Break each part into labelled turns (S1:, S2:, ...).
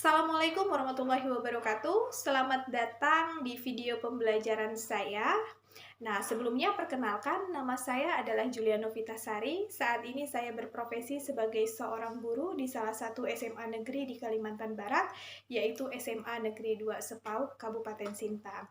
S1: Assalamualaikum warahmatullahi wabarakatuh. Selamat datang di video pembelajaran saya. Nah, sebelumnya perkenalkan, nama saya adalah Julia Novitasari. Saat ini saya berprofesi sebagai seorang guru di salah satu SMA negeri di Kalimantan Barat, yaitu SMA Negeri 2 Sepauk, Kabupaten Sintang.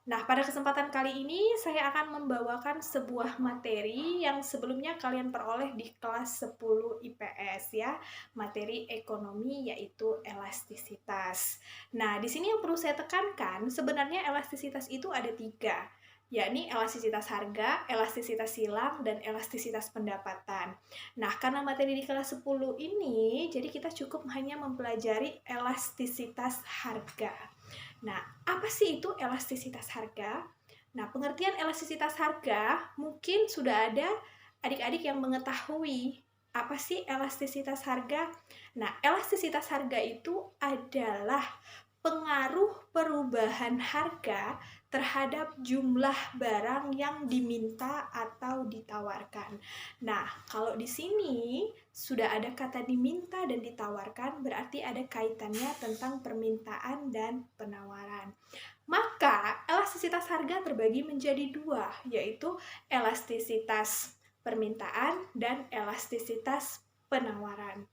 S1: Nah, pada kesempatan kali ini saya akan membawakan sebuah materi yang sebelumnya kalian peroleh di kelas 10 IPS ya, materi ekonomi yaitu elastisitas. Nah, di sini yang perlu saya tekankan, sebenarnya elastisitas itu ada 3, yakni elastisitas harga, elastisitas silang, dan elastisitas pendapatan. Nah, karena materi di kelas 10 ini, jadi kita cukup hanya mempelajari elastisitas harga. Nah, apa sih itu elastisitas harga? Nah, pengertian elastisitas harga mungkin sudah ada adik-adik yang mengetahui apa sih elastisitas harga. Nah, elastisitas harga itu adalah pengaruh perubahan harga terhadap jumlah barang yang diminta atau ditawarkan. Nah, kalau di sini sudah ada kata diminta dan ditawarkan, berarti ada kaitannya tentang permintaan dan penawaran. Maka, elastisitas harga terbagi menjadi 2, yaitu elastisitas permintaan dan elastisitas penawaran.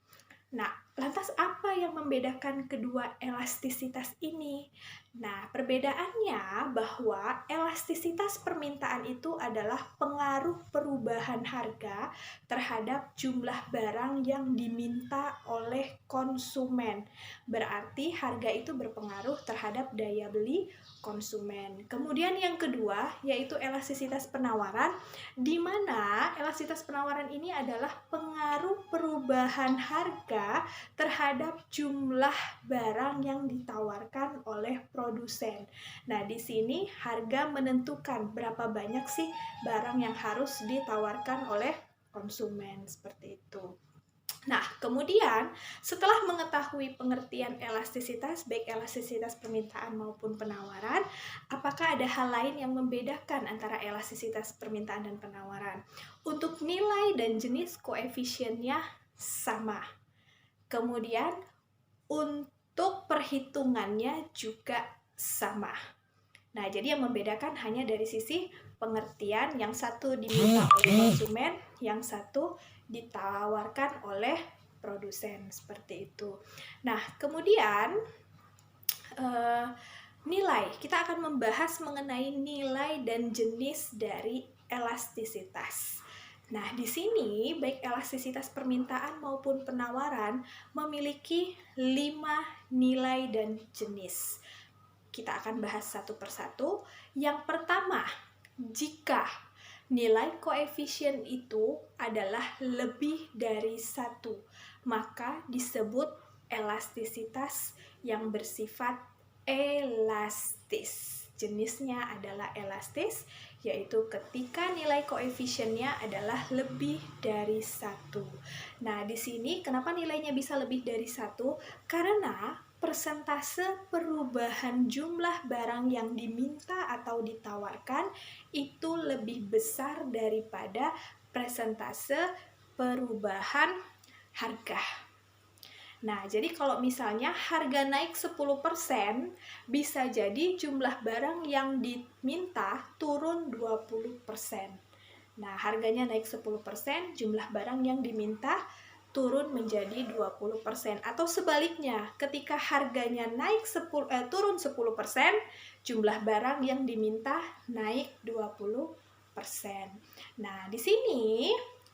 S1: Nah, lantas apa yang membedakan kedua elastisitas ini? Nah, perbedaannya bahwa elastisitas permintaan itu adalah pengaruh perubahan harga terhadap jumlah barang yang diminta oleh konsumen. Berarti harga itu berpengaruh terhadap daya beli konsumen. Kemudian yang kedua yaitu elastisitas penawaran, di mana elastisitas penawaran ini adalah pengaruh perubahan harga terhadap jumlah barang yang ditawarkan oleh produsen. Nah, di sini harga menentukan berapa banyak sih barang yang harus ditawarkan oleh konsumen, seperti itu. Nah, kemudian setelah mengetahui pengertian elastisitas, baik elastisitas permintaan maupun penawaran, apakah ada hal lain yang membedakan antara elastisitas permintaan dan penawaran? Untuk nilai dan jenis koefisiennya sama. Kemudian untuk perhitungannya juga sama. Nah, jadi yang membedakan hanya dari sisi pengertian, yang satu diminta oleh konsumen, yang satu ditawarkan oleh produsen, seperti itu. Nah, kemudian nilai, kita akan membahas mengenai nilai dan jenis dari elastisitas. Nah, di sini baik elastisitas permintaan maupun penawaran memiliki 5 nilai dan jenis. Kita akan bahas satu persatu. Yang pertama, jika nilai koefisien itu adalah lebih dari 1, maka disebut elastisitas yang bersifat elastis. Jenisnya adalah elastis, yaitu ketika nilai koefisiennya adalah lebih dari 1. Nah, di sini kenapa nilainya bisa lebih dari 1? Karena persentase perubahan jumlah barang yang diminta atau ditawarkan itu lebih besar daripada persentase perubahan harga. Nah, jadi kalau misalnya harga naik 10%, bisa jadi jumlah barang yang diminta turun 20%. Nah, harganya naik 10%, jumlah barang yang diminta turun menjadi 20%. Atau sebaliknya, ketika harganya turun 10%, jumlah barang yang diminta naik 20%. Nah, di sini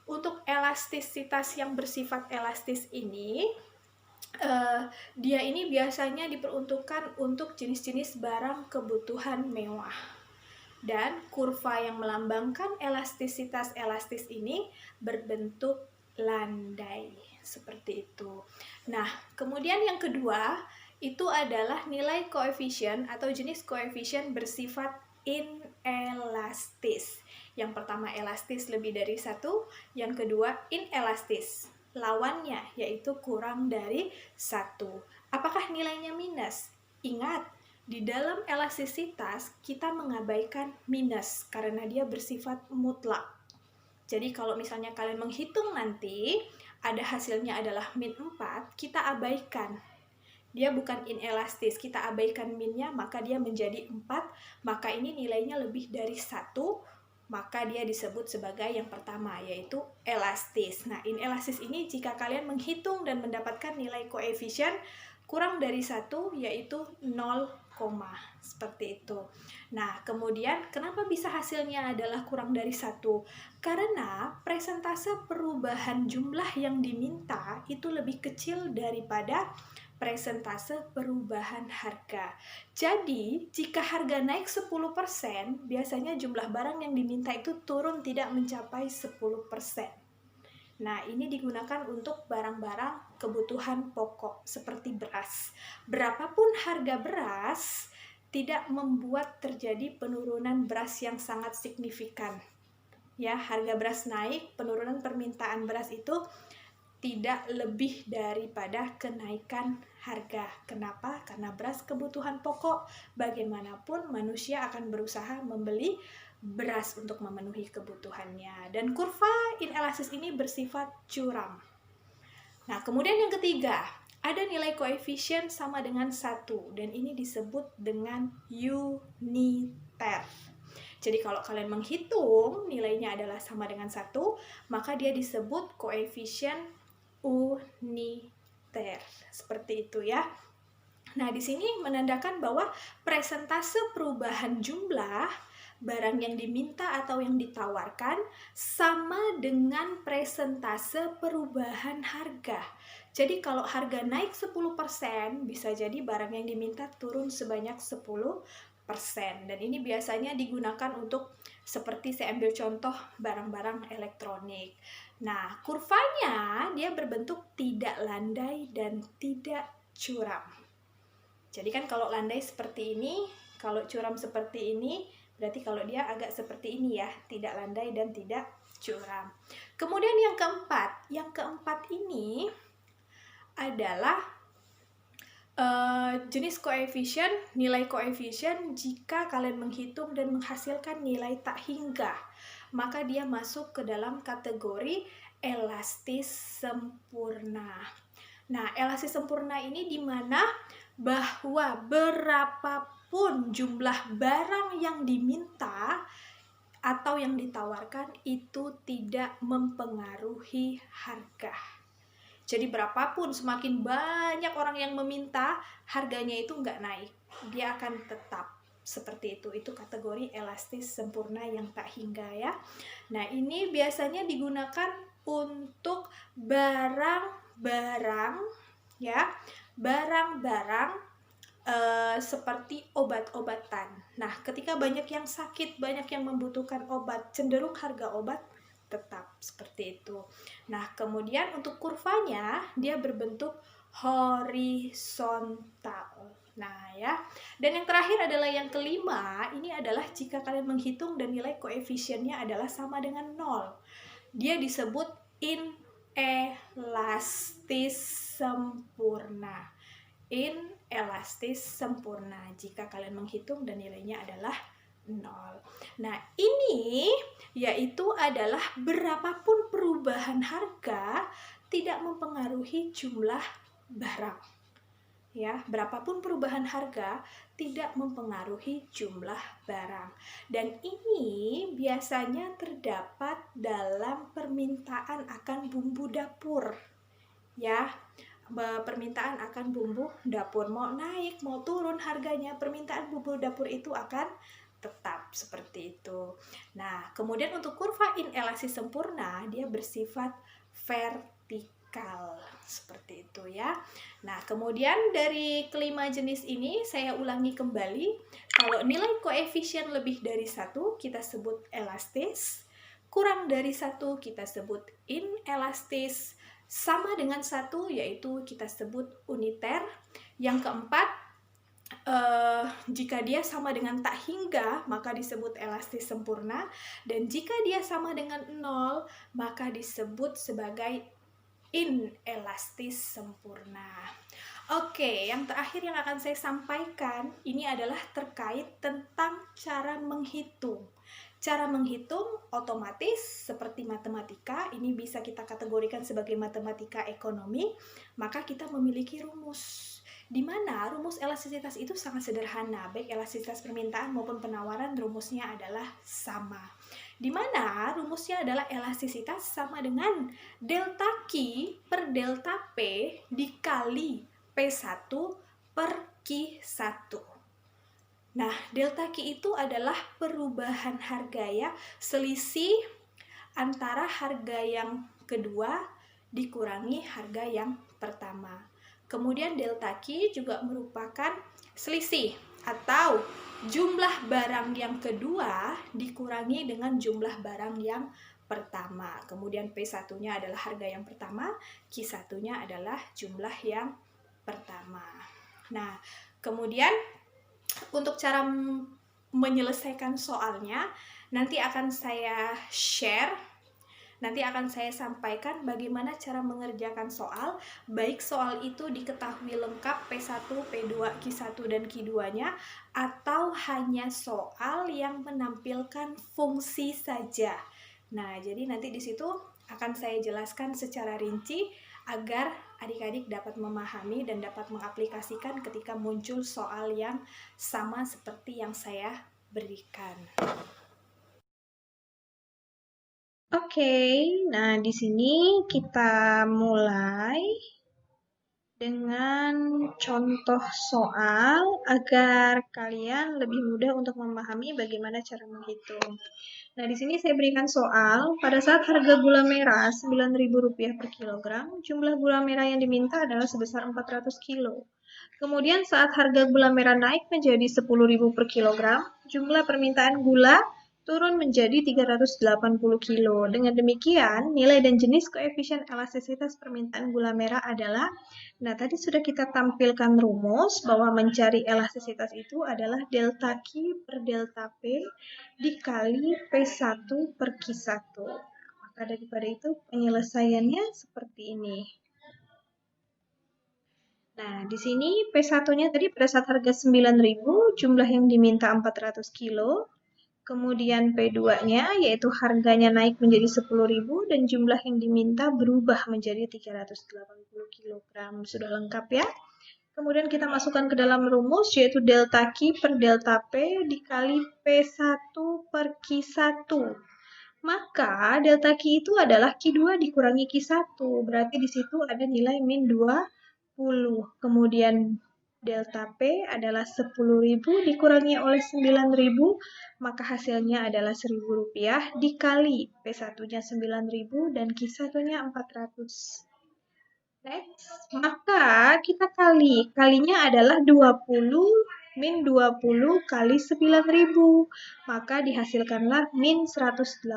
S1: untuk elastisitas yang bersifat elastis ini, dia ini biasanya diperuntukkan untuk jenis-jenis barang kebutuhan mewah. Dan kurva yang melambangkan elastisitas elastis ini berbentuk landai, seperti itu. Nah, kemudian yang kedua itu adalah nilai koefisien atau jenis koefisien bersifat inelastis. Yang pertama elastis lebih dari 1, yang kedua inelastis. Lawannya yaitu kurang dari 1. Apakah nilainya minus? Ingat, di dalam elastisitas kita mengabaikan minus karena dia bersifat mutlak. Jadi kalau misalnya kalian menghitung nanti ada hasilnya adalah min 4, kita abaikan. Dia bukan inelastis, kita abaikan minnya, maka dia menjadi 4, maka ini nilainya lebih dari 1, maka dia disebut sebagai yang pertama, yaitu elastis. Nah, inelastis ini jika kalian menghitung dan mendapatkan nilai koefisien kurang dari 1, yaitu 0, seperti itu. Nah, kemudian kenapa bisa hasilnya adalah kurang dari 1? Karena presentase perubahan jumlah yang diminta itu lebih kecil daripada presentase perubahan harga. Jadi, jika harga naik 10%, biasanya jumlah barang yang diminta itu turun tidak mencapai 10%. Nah, ini digunakan untuk barang-barang kebutuhan pokok seperti beras. Berapapun harga beras, tidak membuat terjadi penurunan beras yang sangat signifikan. Ya, harga beras naik, penurunan permintaan beras itu tidak lebih daripada kenaikan harga. Kenapa? Karena beras kebutuhan pokok. Bagaimanapun manusia akan berusaha membeli beras untuk memenuhi kebutuhannya. Dan kurva inelastis ini bersifat curam. Nah, kemudian yang ketiga, ada nilai koefisien sama dengan 1, dan ini disebut dengan uniter. Jadi kalau kalian menghitung nilainya adalah sama dengan 1, maka dia disebut koefisien uniter. Seperti itu ya. Nah, di sini menandakan bahwa presentase perubahan jumlah barang yang diminta atau yang ditawarkan sama dengan presentase perubahan harga. Jadi kalau harga naik 10%, bisa jadi barang yang diminta turun sebanyak 10%. Dan ini biasanya digunakan untuk, seperti saya ambil contoh, barang-barang elektronik. Nah, kurvanya dia berbentuk tidak landai dan tidak curam. Jadi kan kalau landai seperti ini, kalau curam seperti ini, berarti kalau dia agak seperti ini ya, tidak landai dan tidak curam. Kemudian yang keempat ini adalah jenis koefisien, nilai koefisien jika kalian menghitung dan menghasilkan nilai tak hingga, maka dia masuk ke dalam kategori elastis sempurna. Nah, elastis sempurna ini di mana bahwa berapapun jumlah barang yang diminta atau yang ditawarkan itu tidak mempengaruhi harga. Jadi berapapun, semakin banyak orang yang meminta, harganya itu nggak naik. Dia akan tetap seperti itu. Itu kategori elastis sempurna yang tak hingga ya. Nah, ini biasanya digunakan untuk barang-barang ya, barang-barang seperti obat-obatan. Nah, ketika banyak yang sakit, banyak yang membutuhkan obat, cenderung harga obat tetap seperti itu. Nah, kemudian untuk kurvanya dia berbentuk horizontal. Nah, ya. Dan yang terakhir adalah yang kelima, ini adalah jika kalian menghitung dan nilai koefisiennya adalah sama dengan 0. Dia disebut inelastis sempurna. Inelastis sempurna jika kalian menghitung dan nilainya adalah 0. Nah, ini yaitu adalah berapapun perubahan harga tidak mempengaruhi jumlah barang. Ya, berapapun perubahan harga tidak mempengaruhi jumlah barang. Dan ini biasanya terdapat dalam permintaan akan bumbu dapur. Ya, permintaan akan bumbu dapur, mau naik mau turun harganya, permintaan bumbu dapur itu akan tetap seperti itu. Nah, kemudian untuk kurva inelastis sempurna dia bersifat vertikal seperti itu ya. Nah, kemudian dari kelima jenis ini saya ulangi kembali. Kalau nilai koefisien lebih dari 1 kita sebut elastis, kurang dari 1 kita sebut inelastis, sama dengan 1 yaitu kita sebut uniter. Yang keempat, jika dia sama dengan tak hingga maka disebut elastis sempurna, dan jika dia sama dengan 0 maka disebut sebagai inelastis sempurna. Oke, yang terakhir yang akan saya sampaikan ini adalah terkait tentang cara menghitung. Cara menghitung otomatis seperti matematika, ini bisa kita kategorikan sebagai matematika ekonomi, maka kita memiliki rumus. di mana rumus elastisitas itu sangat sederhana, baik elastisitas permintaan maupun penawaran rumusnya adalah sama. Di mana rumusnya adalah elastisitas sama dengan delta Q per delta P dikali P1 per Q1. Nah, delta Q itu adalah perubahan harga ya, selisih antara harga yang kedua dikurangi harga yang pertama. Kemudian delta Q juga merupakan selisih atau jumlah barang yang kedua dikurangi dengan jumlah barang yang pertama. Kemudian P1-nya adalah harga yang pertama, Q1-nya adalah jumlah yang pertama. Nah, kemudian untuk cara menyelesaikan soalnya, nanti akan saya share. Nanti akan saya sampaikan bagaimana cara mengerjakan soal, baik soal itu diketahui lengkap P1, P2, Q1, dan Q2-nya, atau hanya soal yang menampilkan fungsi saja. Nah, jadi nanti di situ akan saya jelaskan secara rinci agar adik-adik dapat memahami dan dapat mengaplikasikan ketika muncul soal yang sama seperti yang saya berikan. Oke, nah di sini kita mulai dengan contoh soal agar kalian lebih mudah untuk memahami bagaimana cara menghitung. Nah, di sini saya berikan soal, pada saat harga gula merah Rp9.000 per kilogram, jumlah gula merah yang diminta adalah sebesar 400 kilo. Kemudian saat harga gula merah naik menjadi 10.000 per kilogram, jumlah permintaan gula turun menjadi 380 kilo. Dengan demikian, nilai dan jenis koefisien elastisitas permintaan gula merah adalah, nah tadi sudah kita tampilkan rumus bahwa mencari elastisitas itu adalah delta Q per delta P dikali P1 per Q1. Maka daripada itu penyelesaiannya seperti ini. Nah, di sini P1-nya tadi pada saat harga 9.000, jumlah yang diminta 400 kilo. Kemudian P2-nya yaitu harganya naik menjadi 10.000 dan jumlah yang diminta berubah menjadi 380 kg. Sudah lengkap ya? Kemudian kita masukkan ke dalam rumus yaitu delta Q per delta P dikali P1 per Q1. Maka delta Q itu adalah Q2 dikurangi Q1. Berarti di situ ada nilai min 20. Kemudian delta P adalah 10.000 dikurangi oleh 9.000, maka hasilnya adalah Rp1.000 dikali P1-nya 9.000 dan Q1-nya 400. Next, maka kita kalinya adalah 20 min 20 kali 9.000. Maka dihasilkanlah min 180.000,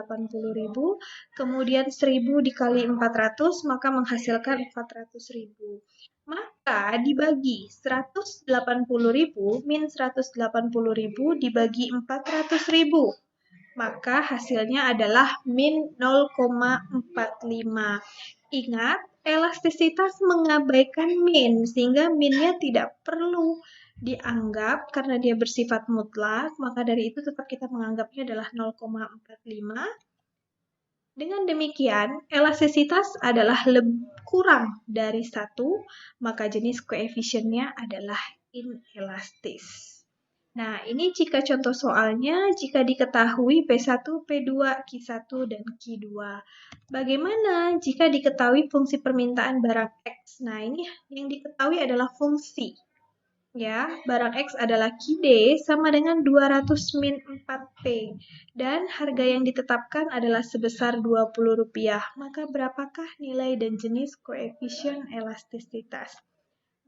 S1: kemudian 1.000 dikali 400, maka menghasilkan 400.000. Maka dibagi 180.000 min 180.000 dibagi 400.000. Maka hasilnya adalah min 0,45. Ingat, elastisitas mengabaikan min, sehingga minnya tidak perlu dianggap karena dia bersifat mutlak, maka dari itu tetap kita menganggapnya adalah 0,45. Dengan demikian, elastisitas adalah kurang dari 1, maka jenis koefisiennya adalah inelastis. Nah, ini jika contoh soalnya, jika diketahui P1, P2, Q1, dan Q2. Bagaimana jika diketahui fungsi permintaan barang X? Nah, ini yang diketahui adalah fungsi. Ya, barang X adalah QD sama dengan 200 min 4P. Dan harga yang ditetapkan adalah sebesar Rp20. Maka berapakah nilai dan jenis koefisien elastisitas?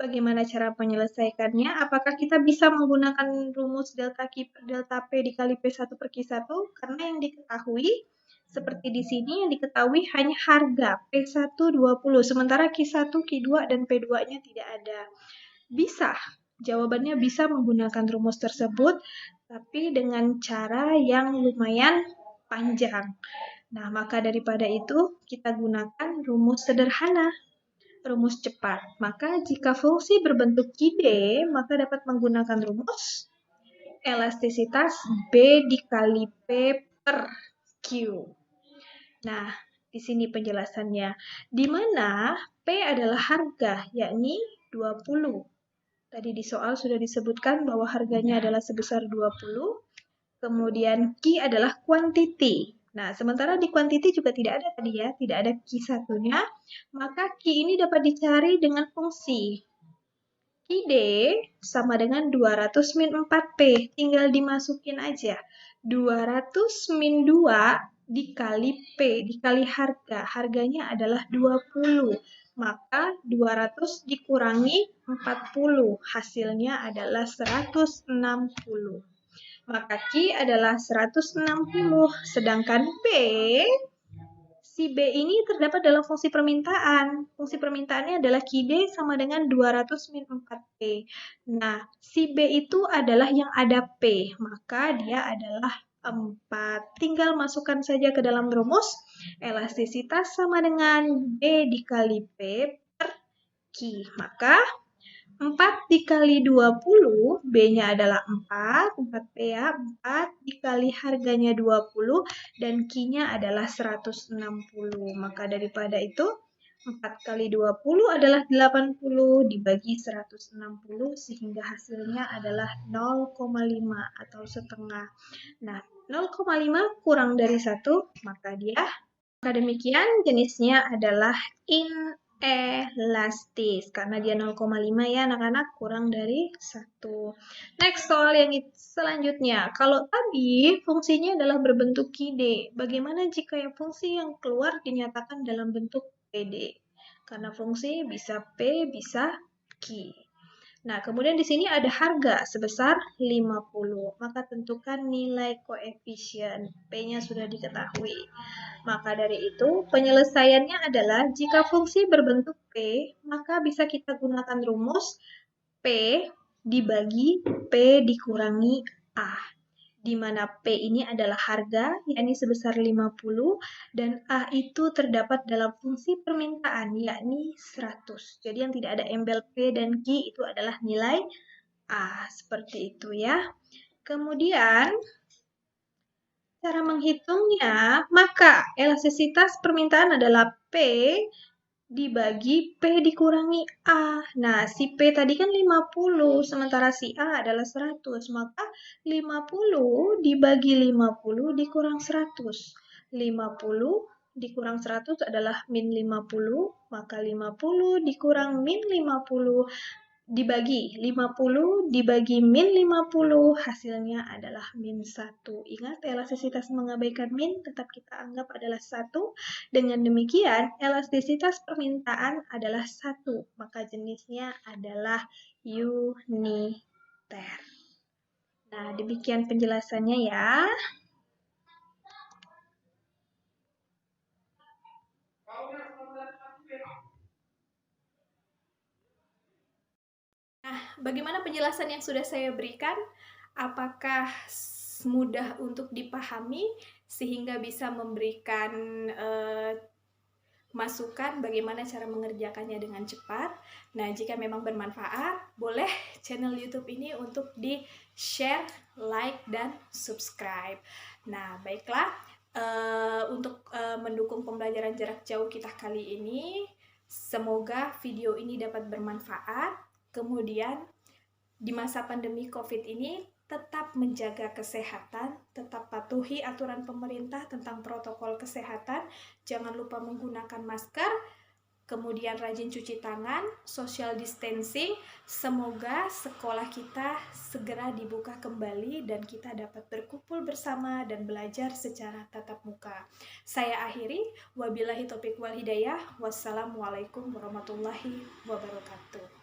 S1: Bagaimana cara menyelesaikannya? Apakah kita bisa menggunakan rumus delta Q per delta P dikali P1 per Q1? Karena yang diketahui, seperti di sini yang diketahui hanya harga P1 20, sementara Q1, Q2, dan P2-nya tidak ada. Bisa. Jawabannya bisa menggunakan rumus tersebut, tapi dengan cara yang lumayan panjang. Nah, maka daripada itu, kita gunakan rumus sederhana, rumus cepat. Maka jika fungsi berbentuk QD, maka dapat menggunakan rumus elastisitas B dikali P per Q. Nah, di sini penjelasannya. Di mana P adalah harga, yakni 20. Tadi di soal sudah disebutkan bahwa harganya adalah sebesar 20. Kemudian Q adalah quantity. Nah, sementara di quantity juga tidak ada tadi ya, tidak ada Q satunya. Maka Q ini dapat dicari dengan fungsi Q D sama dengan 200 min 4P. Tinggal dimasukin aja. 200 min 2 dikali P, dikali harga. Harganya adalah 20. Maka 200 dikurangi 40. Hasilnya adalah 160. Maka Q adalah 160, sedangkan B, si B ini terdapat dalam fungsi permintaan. Fungsi permintaannya adalah QD sama dengan 200 min 4P. Nah, si B itu adalah yang ada P, maka dia adalah 4. Tinggal masukkan saja ke dalam rumus, elastisitas sama dengan B dikali P per Q. Maka 4 dikali 20, B-nya adalah 4 P ya, 4 dikali harganya 20, dan Q-nya adalah 160. Maka daripada itu, 4 kali 20 adalah 80 dibagi 160, sehingga hasilnya adalah 0,5 atau setengah. Nah, 0,5 kurang dari 1, maka demikian jenisnya adalah inelastis karena dia 0,5 ya anak-anak, kurang dari 1. Next, soal yang selanjutnya. Kalau tadi fungsinya adalah berbentuk QD, bagaimana jika yang fungsi yang keluar dinyatakan dalam bentuk PD? Karena fungsi bisa P, bisa Q. Nah, kemudian di sini ada harga sebesar 50. Maka tentukan nilai koefisien. P-nya sudah diketahui. Maka dari itu, penyelesaiannya adalah jika fungsi berbentuk P, maka bisa kita gunakan rumus P dibagi P dikurangi A, di mana P ini adalah harga, yakni sebesar 50, dan A itu terdapat dalam fungsi permintaan, yakni 100. Jadi yang tidak ada embel P dan Q itu adalah nilai A, seperti itu ya. Kemudian, cara menghitungnya, maka elastisitas permintaan adalah P dibagi P dikurangi A. Nah, si P tadi kan 50, sementara si A adalah 100. Maka 50 dibagi 50 dikurang 100. 50 dikurang 100 adalah min 50, maka 50 dikurang min 50 dibagi 50 dibagi min 50, hasilnya adalah min 1. Ingat, elastisitas mengabaikan min tetap kita anggap adalah 1. Dengan demikian, elastisitas permintaan adalah 1. Maka jenisnya adalah uniter. Nah, demikian penjelasannya ya. Nah, bagaimana penjelasan yang sudah saya berikan? Apakah mudah untuk dipahami sehingga bisa memberikan masukan bagaimana cara mengerjakannya dengan cepat? Nah, jika memang bermanfaat, boleh channel YouTube ini untuk di-share, like, dan subscribe. Nah, baiklah, untuk mendukung pembelajaran jarak jauh kita kali ini, semoga video ini dapat bermanfaat. Kemudian, di masa pandemi COVID ini, tetap menjaga kesehatan, tetap patuhi aturan pemerintah tentang protokol kesehatan, jangan lupa menggunakan masker, kemudian rajin cuci tangan, social distancing. Semoga sekolah kita segera dibuka kembali dan kita dapat berkumpul bersama dan belajar secara tatap muka. Saya akhiri, wabillahi taufiq wal hidayah, wassalamualaikum warahmatullahi wabarakatuh.